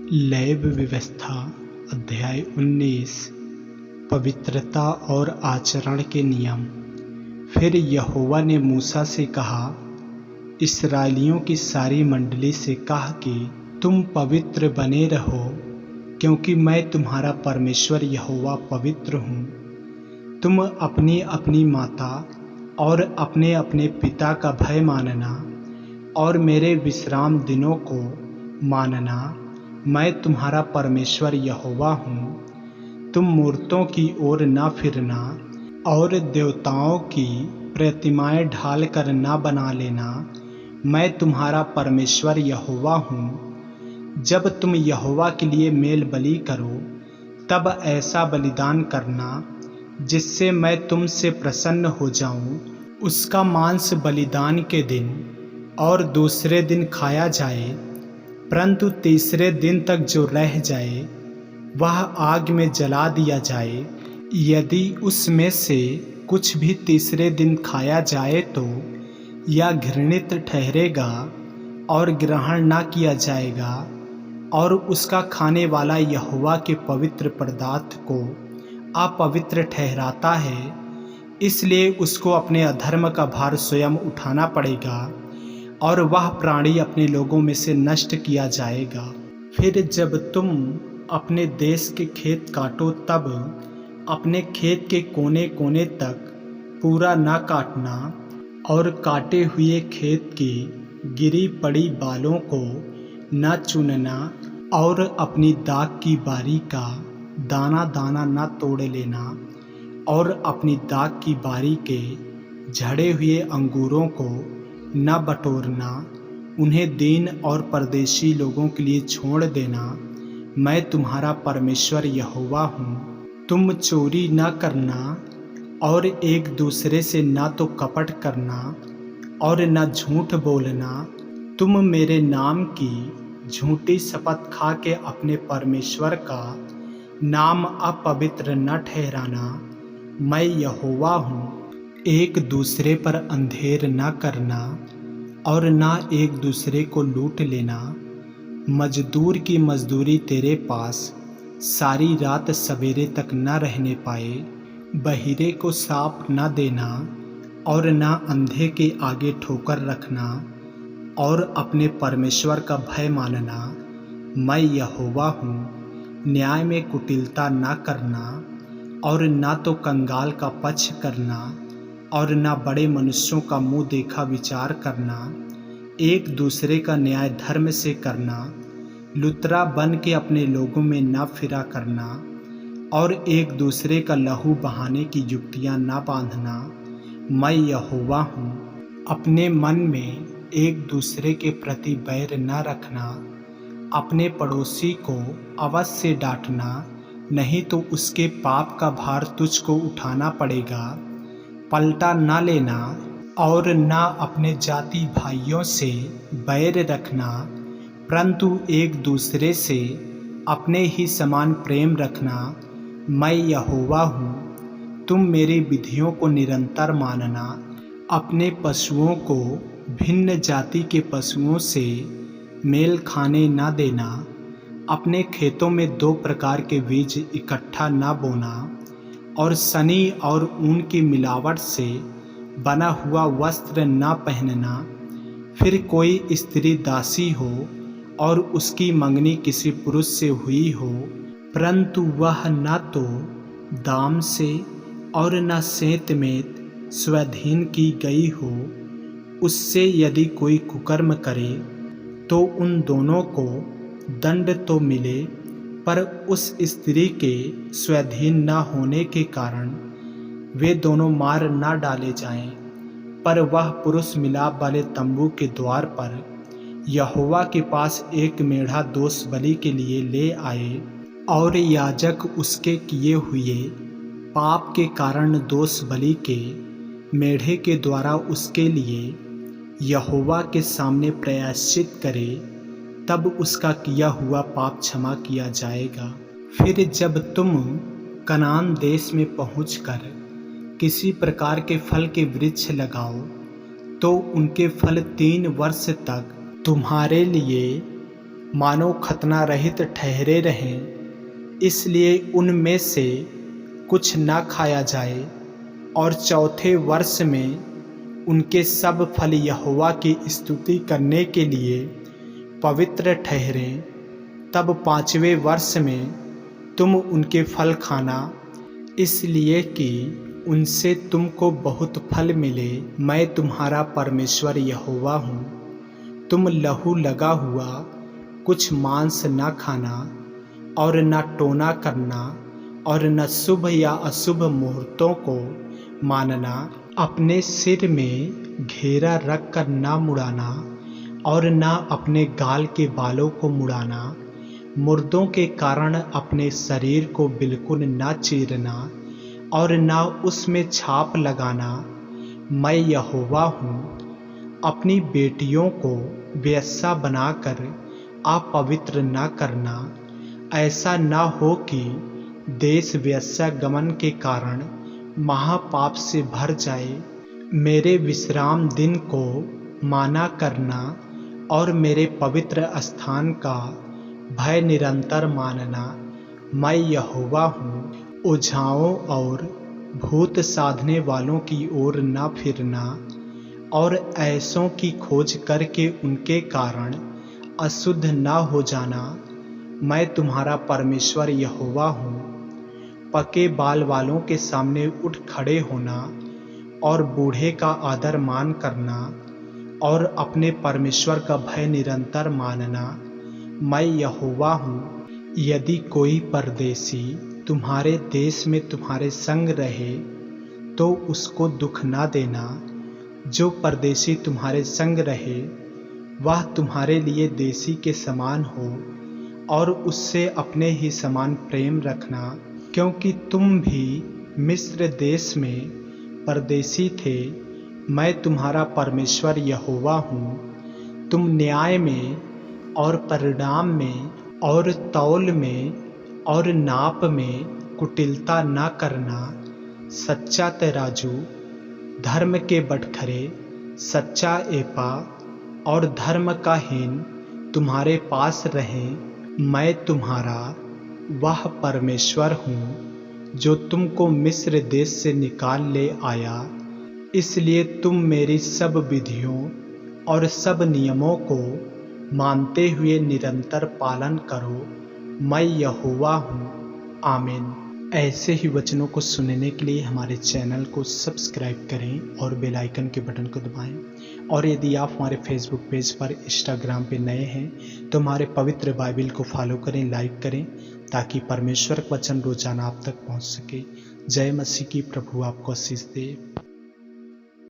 Lab व्यवस्था अध्याय 19 पवित्रता और आचरण के नियम। फिर यहोवा ने मूसा से कहा, इस्राएलियों की सारी मंडली से कहा कि तुम पवित्र बने रहो, क्योंकि मैं तुम्हारा परमेश्वर यहोवा पवित्र हूँ। तुम अपनी अपनी माता और अपने अपने पिता का भय मानना और मेरे विश्राम दिनों को मानना। मैं तुम्हारा परमेश्वर यहोवा हूँ। तुम मूर्तों की ओर न फिरना और देवताओं की प्रतिमाएं ढाल कर न बना लेना। मैं तुम्हारा परमेश्वर यहोवा हूँ। जब तुम यहोवा के लिए मेल बलि करो, तब ऐसा बलिदान करना जिससे मैं तुमसे प्रसन्न हो जाऊं। उसका मांस बलिदान के दिन और दूसरे दिन खाया जाए, परंतु तीसरे दिन तक जो रह जाए वह आग में जला दिया जाए। यदि उसमें से कुछ भी तीसरे दिन खाया जाए तो यह घृणित ठहरेगा और ग्रहण न किया जाएगा, और उसका खाने वाला यहोवा के पवित्र पदार्थ को अपवित्र ठहराता है। इसलिए उसको अपने अधर्म का भार स्वयं उठाना पड़ेगा और वह प्राणी अपने लोगों में से नष्ट किया जाएगा। फिर जब तुम अपने देश के खेत काटो, तब अपने खेत के कोने कोने तक पूरा न काटना, और काटे हुए खेत की गिरी पड़ी बालों को न चुनना, और अपनी दाख की बारी का दाना दाना न तोड़ लेना, और अपनी दाख की बारी के झड़े हुए अंगूरों को न बटोरना। उन्हें दीन और परदेशी लोगों के लिए छोड़ देना। मैं तुम्हारा परमेश्वर यहोवा हूँ। तुम चोरी न करना और एक दूसरे से न तो कपट करना और न झूठ बोलना। तुम मेरे नाम की झूठी शपथ खा के अपने परमेश्वर का नाम अपवित्र न ठहराना। मैं यहोवा हूँ। एक दूसरे पर अंधेर न करना और न एक दूसरे को लूट लेना। मजदूर की मजदूरी तेरे पास सारी रात सवेरे तक न रहने पाए। बहिरे को साप न देना और न अंधे के आगे ठोकर रखना, और अपने परमेश्वर का भय मानना। मैं यहोवा हूँ। न्याय में कुटिलता न करना और न तो कंगाल का पक्ष करना और न बड़े मनुष्यों का मुंह देखा विचार करना। एक दूसरे का न्याय धर्म से करना। लुतरा बन के अपने लोगों में न फिरा करना और एक दूसरे का लहू बहाने की युक्तियां न बांधना। मैं यहोवा हूँ। अपने मन में एक दूसरे के प्रति बैर न रखना। अपने पड़ोसी को अवश्य डांटना, नहीं तो उसके पाप का भार तुझको उठाना पड़ेगा। पलटा न लेना और न अपने जाति भाइयों से बैर रखना, परंतु एक दूसरे से अपने ही समान प्रेम रखना। मैं यहोवा हूँ। तुम मेरी विधियों को निरंतर मानना। अपने पशुओं को भिन्न जाति के पशुओं से मेल खाने न देना। अपने खेतों में दो प्रकार के बीज इकट्ठा न बोना, और सनी और ऊन की मिलावट से बना हुआ वस्त्र न पहनना। फिर कोई स्त्री दासी हो और उसकी मंगनी किसी पुरुष से हुई हो, परंतु वह न तो दाम से और न सेंत में स्वाधीन की गई हो, उससे यदि कोई कुकर्म करे तो उन दोनों को दंड तो मिले, पर उस स्त्री के स्वाधीन न होने के कारण वे दोनों मार न डाले जाएं, पर वह पुरुष मिलाप वाले तंबू के द्वार पर यहोवा के पास एक मेढ़ा दोष बलि के लिए ले आए, और याजक उसके किए हुए पाप के कारण दोष बलि के मेढ़े के द्वारा उसके लिए यहोवा के सामने प्रायश्चित करे, तब उसका किया हुआ पाप क्षमा किया जाएगा। फिर जब तुम कनान देश में पहुंचकर किसी प्रकार के फल के वृक्ष लगाओ, तो उनके फल 3 वर्ष तक तुम्हारे लिए मानो खतना रहित ठहरे रहें, इसलिए उनमें से कुछ न खाया जाए। और चौथे वर्ष में उनके सब फल यहोवा की स्तुति करने के लिए पवित्र ठहरें। तब 5वें वर्ष में तुम उनके फल खाना, इसलिए कि उनसे तुमको बहुत फल मिले। मैं तुम्हारा परमेश्वर यहोवा हूँ। तुम लहू लगा हुआ कुछ मांस न खाना और न टोना करना और न शुभ या अशुभ मुहूर्तों को मानना। अपने सिर में घेरा रख कर न मुड़ाना और न अपने गाल के बालों को मुड़ाना। मुर्दों के कारण अपने शरीर को बिल्कुल न चीरना और न उसमें छाप लगाना। मैं यहोवा हूँ। अपनी बेटियों को वेश्या बनाकर अपवित्र न करना, ऐसा न हो कि देश वेश्यागमन के कारण महापाप से भर जाए। मेरे विश्राम दिन को माना करना और मेरे पवित्र स्थान का भय निरंतर मानना। मैं यहोवा हूँ। ओझाओं और भूत साधने वालों की ओर न फिरना और ऐसों की खोज करके उनके कारण अशुद्ध न हो जाना। मैं तुम्हारा परमेश्वर यहोवा हूँ। पके बाल वालों के सामने उठ खड़े होना और बूढ़े का आदर मान करना और अपने परमेश्वर का भय निरंतर मानना। मैं यहोवा हूँ। यदि कोई परदेशी तुम्हारे देश में तुम्हारे संग रहे तो उसको दुख ना देना। जो परदेशी तुम्हारे संग रहे वह तुम्हारे लिए देशी के समान हो और उससे अपने ही समान प्रेम रखना, क्योंकि तुम भी मिस्र देश में परदेशी थे। मैं तुम्हारा परमेश्वर यहोवा हूँ। तुम न्याय में और परिणाम में और तौल में और नाप में कुटिलता न करना। सच्चा तराजू, धर्म के बटखरे, सच्चा एपा और धर्म का हीन तुम्हारे पास रहें। मैं तुम्हारा वह परमेश्वर हूँ जो तुमको मिस्र देश से निकाल ले आया। इसलिए तुम मेरी सब विधियों और सब नियमों को मानते हुए निरंतर पालन करो। मैं यहोवा हूँ। आमीन। ऐसे ही वचनों को सुनने के लिए हमारे चैनल को सब्सक्राइब करें और बेल आइकन के बटन को दबाएं। और यदि आप हमारे फेसबुक पेज पर, इंस्टाग्राम पे नए हैं तो हमारे पवित्र बाइबल को फॉलो करें, लाइक करें, ताकि परमेश्वर का वचन रोजाना आप तक पहुंच सके। जय मसीह की। प्रभु आपको आशीष दे।